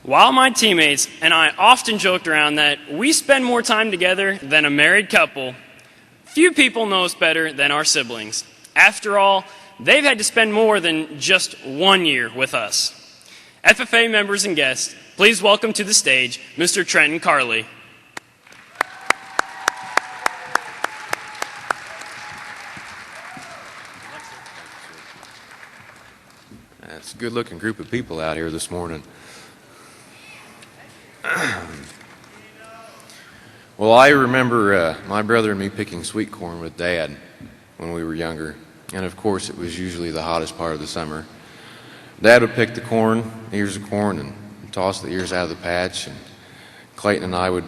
While my teammates and I often joked around that we spend more time together than a married couple, few people know us better than our siblings. After all, they've had to spend more than just 1 year with us. FFA members and guests, please welcome to the stage Mr. Trent and Carley. It's a good-looking group of people out here this morning. Well, I remember my brother and me picking sweet corn with Dad when we were younger, and of course it was usually the hottest part of the summer. Dad would pick the corn, ears of corn, and toss the ears out of the patch, and Clayton and I would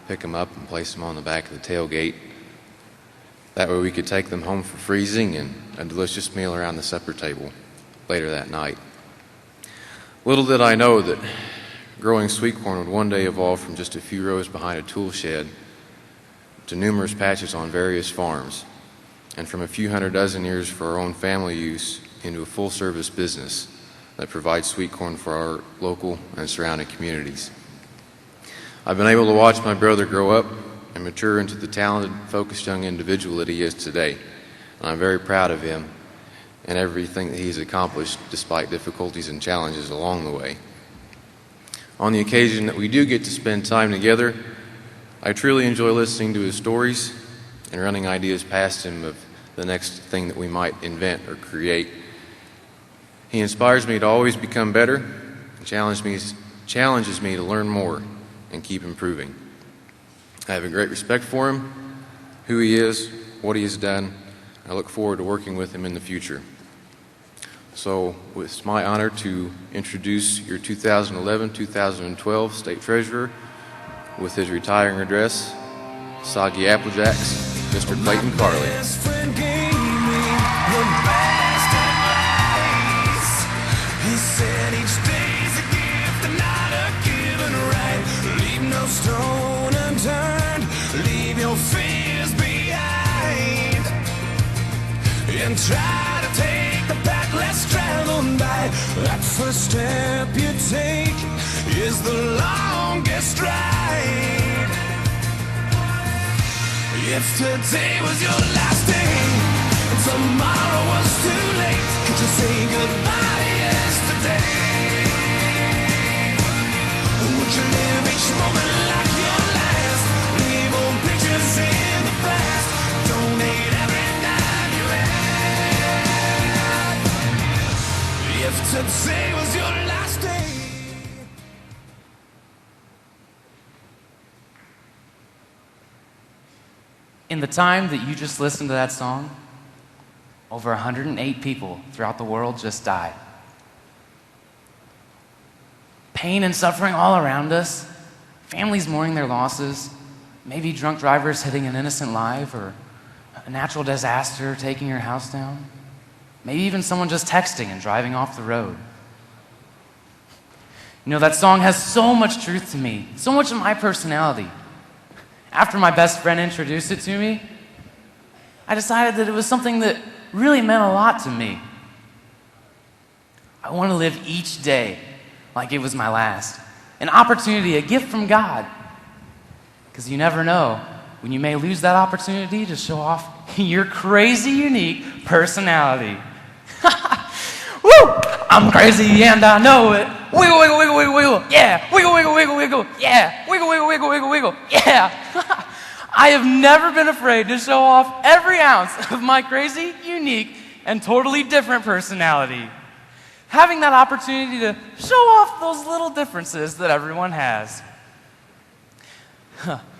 pick them up and place them on the back of the tailgate. That way we could take them home for freezing and a delicious meal around the supper table later that night. Little did I know that growing sweet corn would one day evolve from just a few rows behind a tool shed to numerous patches on various farms, and from a few hundred dozen ears for our own family use into a full-service business that provides sweet corn for our local and surrounding communities. I've been able to watch my brother grow up and mature into the talented, focused young individual that he is today, and I'm very proud of him and everything that he's accomplished despite difficulties and challenges along the way. On the occasion that we do get to spend time together, I truly enjoy listening to his stories and running ideas past him of the next thing that we might invent or create. He inspires me to always become better and challenges me to learn more and keep improving. I have a great respect for him, who he is, what he has done. I look forward to working with him in the future. So it's my honor to introduce your 2011-2012 State Treasurer with his retiring address, Soggy Applejacks, Mr. Clayton Carley. He said each day's a gift and not a given right. Leave no stone unturned, leave your fears behind, and try to take the path less traveled by. That first step you take is the longest ride. If today was your last day and tomorrow was too late, could you say goodbye to yesterday? Would you live each moment like your last? Leave old pictures in the past. Donate every dime you had. If today was your last day. In the time that you just listened to that song, over 108 people throughout the world just died. Pain and suffering all around us, families mourning their losses, maybe drunk drivers hitting an innocent life, or a natural disaster taking your house down, maybe even someone just texting and driving off the road. You know, that song has so much truth to me, so much of my personality. After my best friend introduced it to me, I decided that it was something that really meant a lot to me. I want to live each day like it was my last. An opportunity, a gift from God. Because you never know when you may lose that opportunity to show off your crazy, unique personality. Woo! I'm crazy and I know it. Wiggle, wiggle, wiggle, wiggle, wiggle. Yeah. Wiggle, wiggle, wiggle, wiggle. Yeah. Wiggle, wiggle, wiggle, wiggle, wiggle. Yeah. I have never been afraid to show off every ounce of my crazy, unique, and totally different personality. Having that opportunity to show off those little differences that everyone has.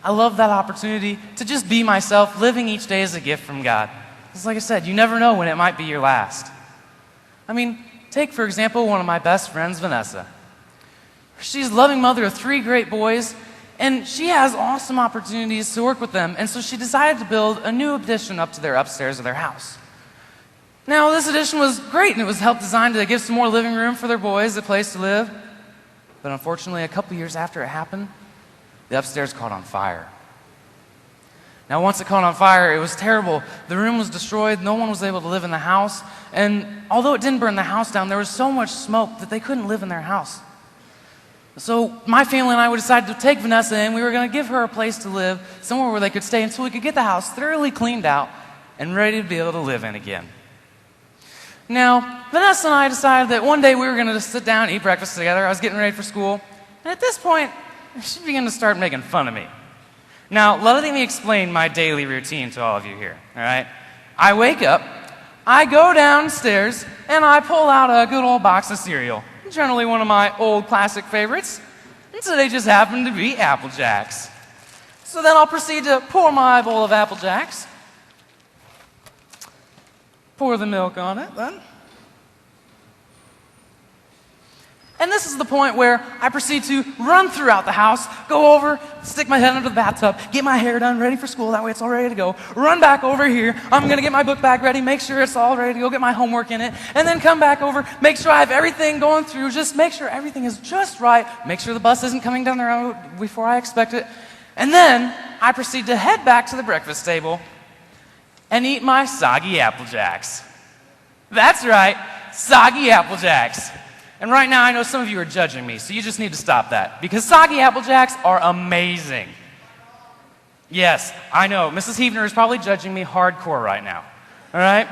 I love that opportunity to just be myself, living each day as a gift from God. Because like I said, you never know when it might be your last. I mean, take for example one of my best friends, Vanessa. She's a loving mother of 3 great boys, and she has awesome opportunities to work with them, and so she decided to build a new addition up to their upstairs of their house. Now, this addition was great, and it was helped designed to give some more living room for their boys, a place to live. But unfortunately, a couple years after it happened, the upstairs caught on fire. Now, once it caught on fire, it was terrible. The room was destroyed. No one was able to live in the house. And although it didn't burn the house down, there was so much smoke that they couldn't live in their house. So my family and I would decide to take Vanessa in. We were going to give her a place to live, somewhere where they could stay until we could get the house thoroughly cleaned out and ready to be able to live in again. Now, Vanessa and I decided that one day we were going to just sit down and eat breakfast together. I was getting ready for school. And at this point, she began to start making fun of me. Now, let me explain my daily routine to all of you here, all right? I wake up, I go downstairs, and I pull out a good old box of cereal. Generally one of my old classic favorites. And today just happened to be Apple Jacks. So then I'll proceed to pour my bowl of Apple Jacks. Pour the milk on it then. And this is the point where I proceed to run throughout the house, go over, stick my head under the bathtub, get my hair done, ready for school, that way it's all ready to go. Run back over here, I'm going to get my book bag ready, make sure it's all ready to go, get my homework in it, and then come back over, make sure I have everything going through, just make sure everything is just right, make sure the bus isn't coming down the road before I expect it. And then I proceed to head back to the breakfast table and eat my soggy Apple Jacks. That's right, soggy Apple Jacks. And right now, I know some of you are judging me, so you just need to stop that. Because soggy Apple Jacks are amazing. Yes, I know. Mrs. Heavner is probably judging me hardcore right now. All right?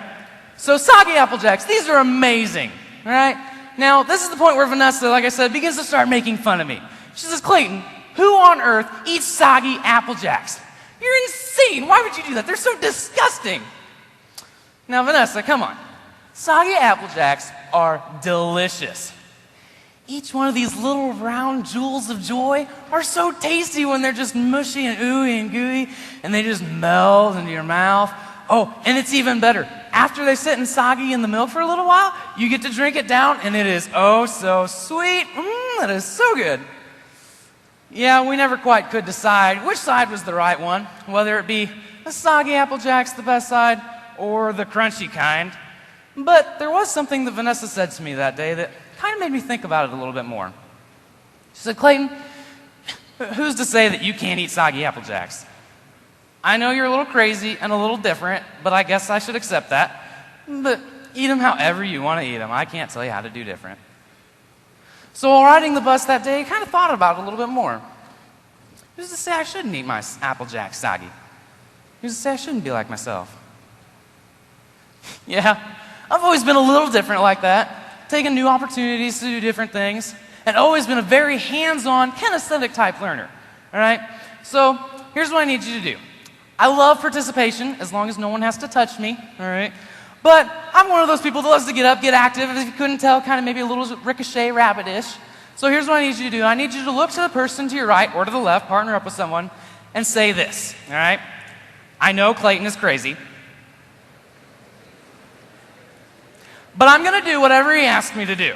So soggy Apple Jacks, these are amazing. All right? Now, this is the point where Vanessa, like I said, begins to start making fun of me. She says, Clayton, who on earth eats soggy Apple Jacks? You're insane. Why would you do that? They're so disgusting. Now, Vanessa, come on. Soggy Apple Jacks are delicious. Each one of these little round jewels of joy are so tasty when they're just mushy and ooey and gooey, and they just melt into your mouth. Oh, and it's even better. After they sit and soggy in the milk for a little while, you get to drink it down, and it is oh so sweet. That is so good. Yeah, we never quite could decide which side was the right one, whether it be the soggy Apple Jacks, the best side, or the crunchy kind. But there was something that Vanessa said to me that day that kind of made me think about it a little bit more. She said, Clayton, who's to say that you can't eat soggy Apple Jacks? I know you're a little crazy and a little different, but I guess I should accept that. But eat them however you want to eat them. I can't tell you how to do different. So while riding the bus that day, I kind of thought about it a little bit more. Who's to say I shouldn't eat my Apple Jack soggy? Who's to say I shouldn't be like myself? Yeah, I've always been a little different like that, taking new opportunities to do different things, and always been a very hands-on, kinesthetic type learner, all right? So here's what I need you to do. I love participation, as long as no one has to touch me, all right? But I'm one of those people that loves to get up, get active, and if you couldn't tell, kind of maybe a little ricochet rabbit-ish. So here's what I need you to do. I need you to look to the person to your right or to the left, partner up with someone, and say this, all right? I know Clayton is crazy, but I'm going to do whatever he asks me to do.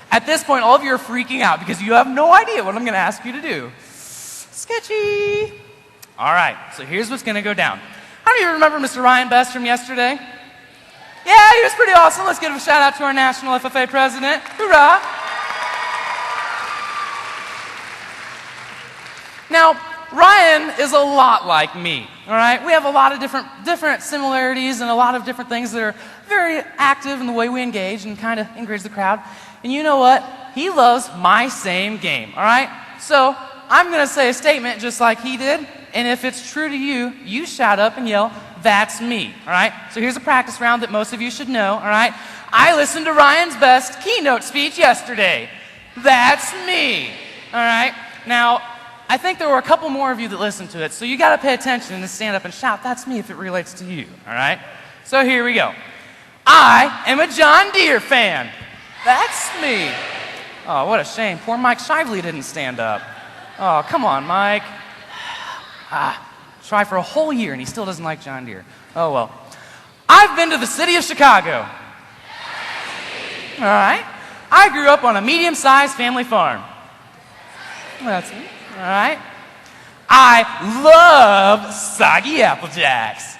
At this point, all of you are freaking out because you have no idea what I'm going to ask you to do. Sketchy. All right, so here's what's going to go down. How many of you remember Mr. Ryan Best from yesterday? Yeah, he was pretty awesome. Let's give a shout out to our National FFA president. Hoorah. Now, Ryan is a lot like me, all right? We have a lot of different similarities and a lot of different things that are very active in the way we engage and kind of engage the crowd. And you know what? He loves my same game, all right? So I'm going to say a statement just like he did, and if it's true to you, you shout up and yell, "That's me," all right? So here's a practice round that most of you should know, all right? I listened to Ryan's Best keynote speech yesterday. That's me, all right? Now, I think there were a couple more of you that listened to it, so you got to pay attention and stand up and shout, "That's me," if it relates to you, all right? So here we go. I am a John Deere fan. That's me. Oh, what a shame. Poor Mike Shively didn't stand up. Oh, come on, Mike. Try for a whole year and he still doesn't like John Deere. Oh, well. I've been to the city of Chicago. All right. I grew up on a medium-sized family farm. That's me. All right. I love soggy Apple Jacks.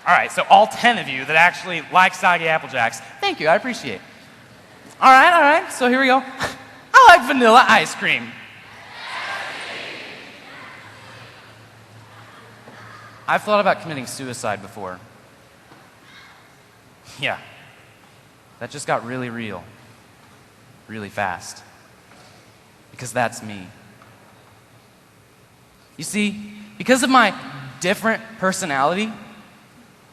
All right, so all 10 of you that actually like soggy Apple Jacks, thank you, I appreciate it. All right, so here we go. I like vanilla ice cream. I've thought about committing suicide before. Yeah, that just got really real, really fast. Because that's me. You see, because of my different personality,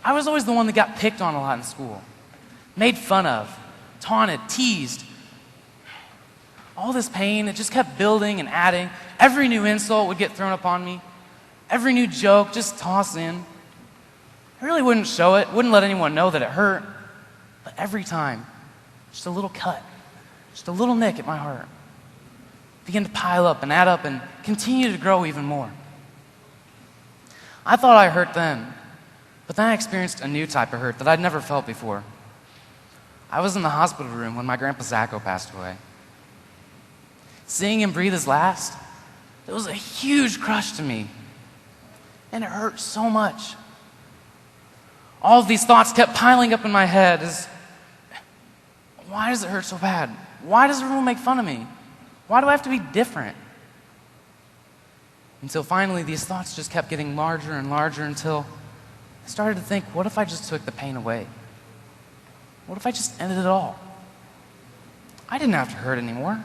I was always the one that got picked on a lot in school, made fun of, taunted, teased. All this pain, it just kept building and adding. Every new insult would get thrown upon me. Every new joke just tossed in. I really wouldn't show it, wouldn't let anyone know that it hurt. But every time, just a little cut, just a little nick at my heart, began to pile up and add up and continue to grow even more. I thought I hurt then, but then I experienced a new type of hurt that I'd never felt before. I was in the hospital room when my grandpa Zacco passed away. Seeing him breathe his last, it was a huge crush to me, and it hurt so much. All of these thoughts kept piling up in my head as, why does it hurt so bad? Why does everyone make fun of me? Why do I have to be different? Until finally these thoughts just kept getting larger and larger until I started to think, what if I just took the pain away? What if I just ended it all? I didn't have to hurt anymore.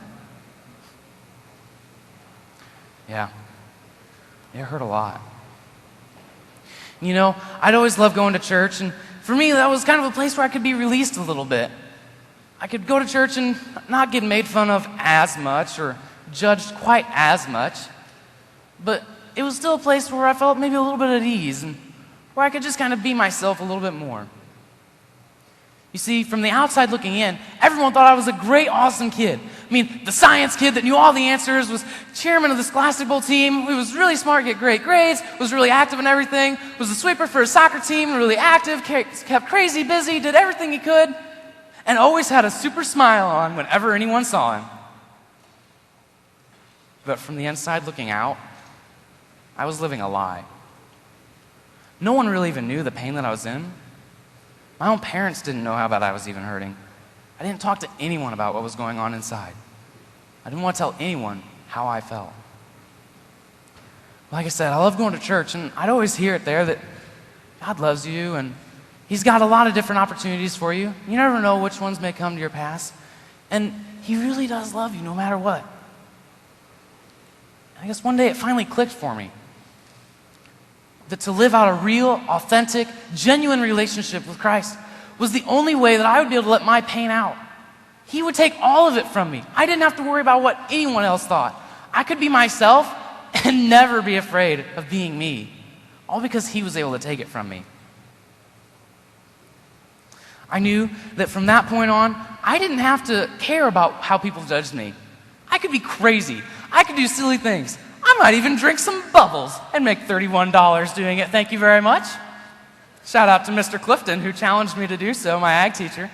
Yeah, it hurt a lot. You know, I'd always loved going to church, and for me, that was kind of a place where I could be released a little bit. I could go to church and not get made fun of as much or judged quite as much, but it was still a place where I felt maybe a little bit at ease and where I could just kind of be myself a little bit more. You see, from the outside looking in, everyone thought I was a great, awesome kid. I mean, the science kid that knew all the answers, was chairman of the Scholastic Bowl team, who was really smart, get great grades, was really active in everything, was a sweeper for his soccer team, really active, kept crazy busy, did everything he could, and always had a super smile on whenever anyone saw him. But from the inside looking out, I was living a lie. No one really even knew the pain that I was in. My own parents didn't know how bad I was even hurting. I didn't talk to anyone about what was going on inside. I didn't want to tell anyone how I felt. Like I said, I love going to church, and I'd always hear it there that God loves you, and He's got a lot of different opportunities for you. You never know which ones may come to your path. And He really does love you no matter what. I guess one day it finally clicked for me that to live out a real, authentic, genuine relationship with Christ was the only way that I would be able to let my pain out. He would take all of it from me. I didn't have to worry about what anyone else thought. I could be myself and never be afraid of being me, all because He was able to take it from me. I knew that from that point on, I didn't have to care about how people judged me. I could be crazy. I could do silly things. I might even drink some bubbles and make $31 doing it. Thank you very much. Shout out to Mr. Clifton, who challenged me to do so, my ag teacher.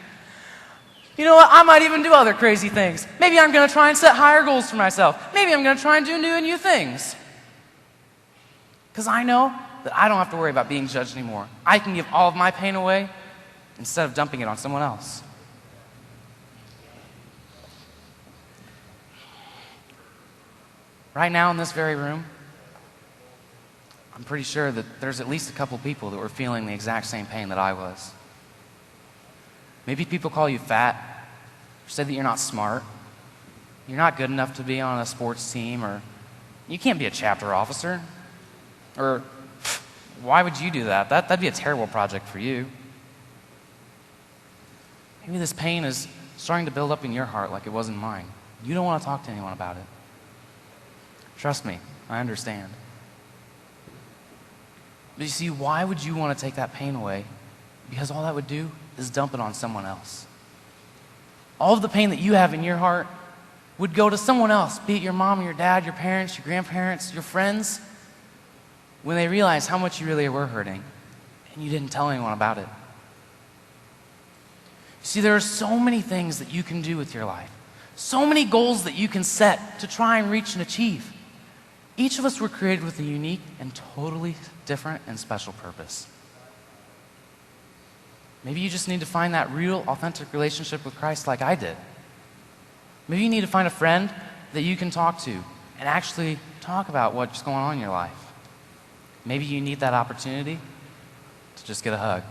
You know what? I might even do other crazy things. Maybe I'm going to try and set higher goals for myself. Maybe I'm going to try and do new things. Because I know that I don't have to worry about being judged anymore. I can give all of my pain away instead of dumping it on someone else. Right now in this very room, I'm pretty sure that there's at least a couple people that were feeling the exact same pain that I was. Maybe people call you fat, or say that you're not smart, you're not good enough to be on a sports team, or you can't be a chapter officer, or why would you do that? That'd be a terrible project for you. Maybe this pain is starting to build up in your heart like it was in mine. You don't want to talk to anyone about it. Trust me, I understand. But you see, why would you want to take that pain away? Because all that would do is dump it on someone else. All of the pain that you have in your heart would go to someone else, be it your mom, your dad, your parents, your grandparents, your friends, when they realize how much you really were hurting and you didn't tell anyone about it. See, there are so many things that you can do with your life, so many goals that you can set to try and reach and achieve. Each of us were created with a unique and totally different and special purpose. Maybe you just need to find that real, authentic relationship with Christ like I did. Maybe you need to find a friend that you can talk to and actually talk about what's going on in your life. Maybe you need that opportunity to just get a hug.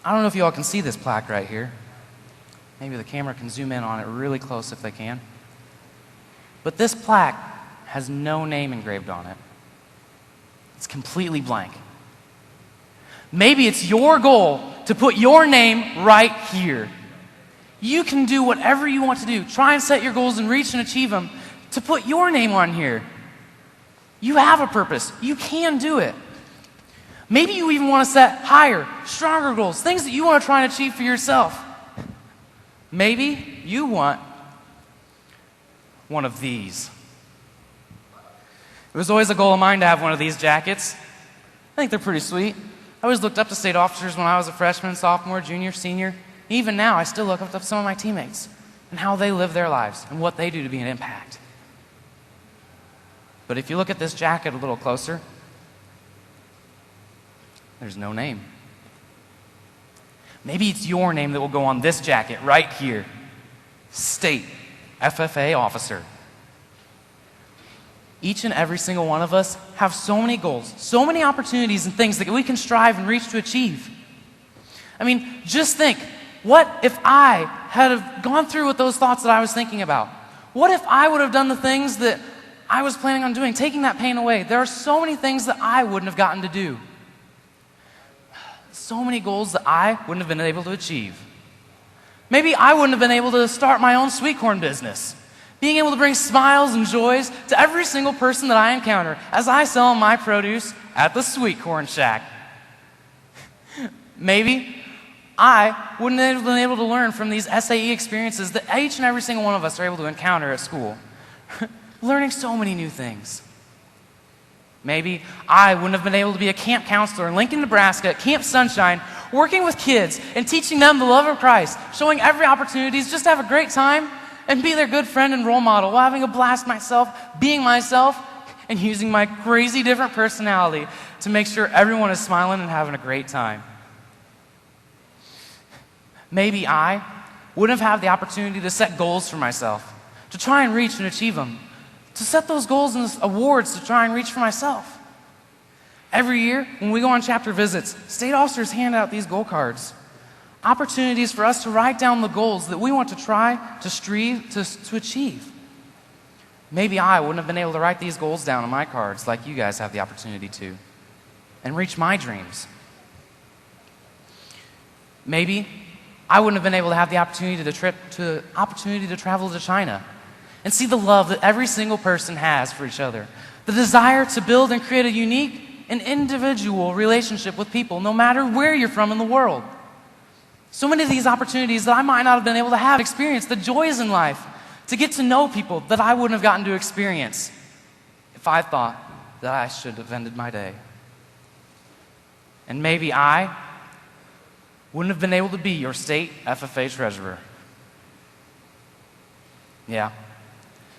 I don't know if you all can see this plaque right here. Maybe the camera can zoom in on it really close if they can. But this plaque has no name engraved on it. It's completely blank. Maybe it's your goal to put your name right here. You can do whatever you want to do. Try and set your goals and reach and achieve them to put your name on here. You have a purpose. You can do it. Maybe you even want to set higher, stronger goals, things that you want to try and achieve for yourself. Maybe you want one of these. It was always a goal of mine to have one of these jackets. I think they're pretty sweet. I always looked up to state officers when I was a freshman, sophomore, junior, senior. Even now, I still look up to some of my teammates and how they live their lives and what they do to be an impact. But if you look at this jacket a little closer, there's no name. Maybe it's your name that will go on this jacket right here. State FFA officer. Each and every single one of us have so many goals, so many opportunities and things that we can strive and reach to achieve. I mean, just think, what if I had have gone through with those thoughts that I was thinking about? What if I would have done the things that I was planning on doing, taking that pain away? There are so many things that I wouldn't have gotten to do. So many goals that I wouldn't have been able to achieve. Maybe I wouldn't have been able to start my own sweet corn business. Being able to bring smiles and joys to every single person that I encounter as I sell my produce at the Sweet Corn Shack. Maybe I wouldn't have been able to learn from these SAE experiences that each and every single one of us are able to encounter at school. Learning so many new things. Maybe I wouldn't have been able to be a camp counselor in Lincoln, Nebraska at Camp Sunshine, working with kids and teaching them the love of Christ, showing every opportunity just to have a great time and be their good friend and role model while having a blast myself, being myself, and using my crazy different personality to make sure everyone is smiling and having a great time. Maybe I wouldn't have had the opportunity to set goals for myself, to try and reach and achieve them, to set those goals and awards to try and reach for myself. Every year, when we go on chapter visits, state officers hand out these goal cards. Opportunities for us to write down the goals that we want to try to strive to achieve. Maybe I wouldn't have been able to write these goals down on my cards like you guys have the opportunity to and reach my dreams. Maybe I wouldn't have been able to have the opportunity to travel to China and see the love that every single person has for each other. The desire to build and create a unique and individual relationship with people no matter where you're from in the world. So many of these opportunities that I might not have been able to have experience, the joys in life, to get to know people that I wouldn't have gotten to experience if I thought that I should have ended my day. And maybe I wouldn't have been able to be your state FFA treasurer. Yeah,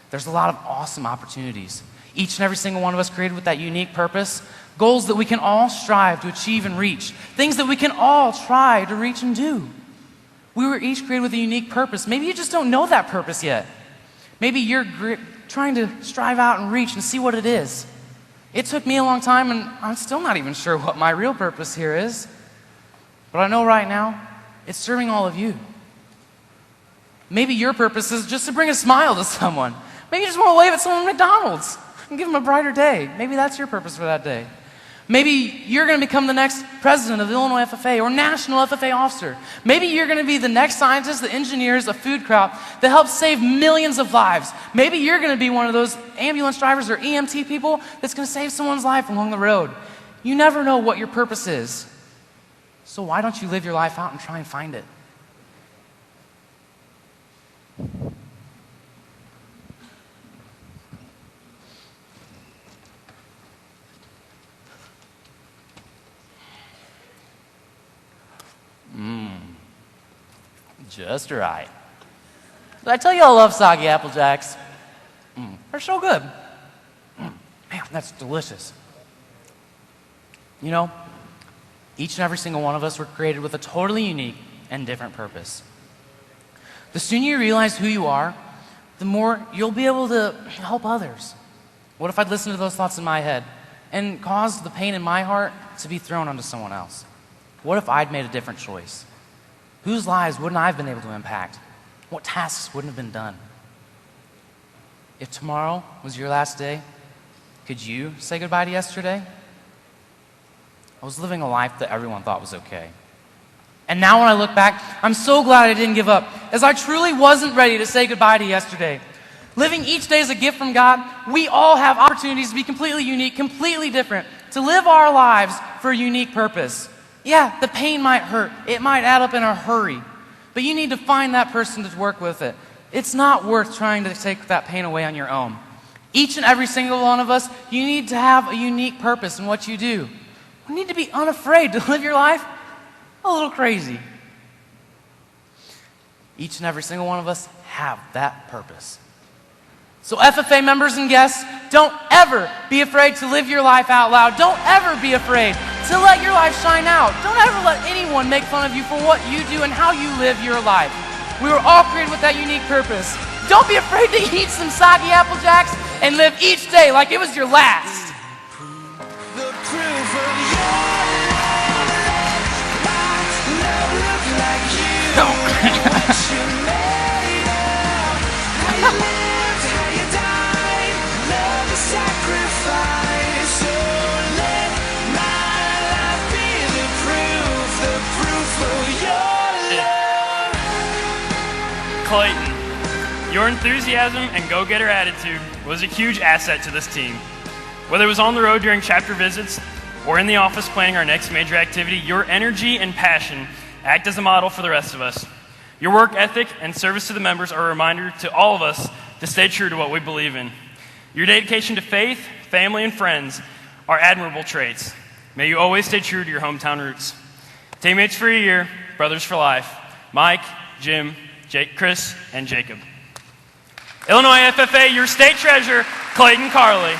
there's a lot of awesome opportunities. Each and every single one of us created with that unique purpose, goals that we can all strive to achieve and reach, things that we can all try to reach and do. We were each created with a unique purpose. Maybe you just don't know that purpose yet. Maybe you're trying to strive out and reach and see what it is. It took me a long time, and I'm still not even sure what my real purpose here is. But I know right now, it's serving all of you. Maybe your purpose is just to bring a smile to someone. Maybe you just want to wave at someone at McDonald's and give them a brighter day. Maybe that's your purpose for that day. Maybe you're going to become the next president of the Illinois FFA or national FFA officer. Maybe you're going to be the next scientist that engineers a food crop that helps save millions of lives. Maybe you're going to be one of those ambulance drivers or EMT people that's going to save someone's life along the road. You never know what your purpose is. So why don't you live your life out and try and find it? Just right. Did I tell you I love soggy Apple Jacks? They're so good. Man, that's delicious. You know, each and every single one of us were created with a totally unique and different purpose. The sooner you realize who you are, the more you'll be able to help others. What if I'd listened to those thoughts in my head and caused the pain in my heart to be thrown onto someone else? What if I'd made a different choice? Whose lives wouldn't I have been able to impact? What tasks wouldn't have been done? If tomorrow was your last day, could you say goodbye to yesterday? I was living a life that everyone thought was okay. And now when I look back, I'm so glad I didn't give up, as I truly wasn't ready to say goodbye to yesterday. Living each day as a gift from God, we all have opportunities to be completely unique, completely different, to live our lives for a unique purpose. Yeah, the pain might hurt. It might add up in a hurry. But you need to find that person to work with it. It's not worth trying to take that pain away on your own. Each and every single one of us, you need to have a unique purpose in what you do. You need to be unafraid to live your life a little crazy. Each and every single one of us have that purpose. So FFA members and guests, don't ever be afraid to live your life out loud. Don't ever be afraid to let your life shine out. Don't ever let anyone make fun of you for what you do and how you live your life. We were all created with that unique purpose. Don't be afraid to eat some soggy Apple Jacks and live each day like it was your last. The proof of your love, look like you. What you made of. How you lived, how you died, love is sacrifice. So let my life be the proof of your love. Clayton, your enthusiasm and go-getter attitude was a huge asset to this team. Whether it was on the road during chapter visits or in the office planning our next major activity, your energy and passion act as a model for the rest of us. Your work ethic and service to the members are a reminder to all of us to stay true to what we believe in. Your dedication to faith, family, and friends are admirable traits. May you always stay true to your hometown roots. Teammates for a year, brothers for life. Mike, Jim, Chris, and Jacob. Illinois FFA, your state treasurer, Clayton Carley.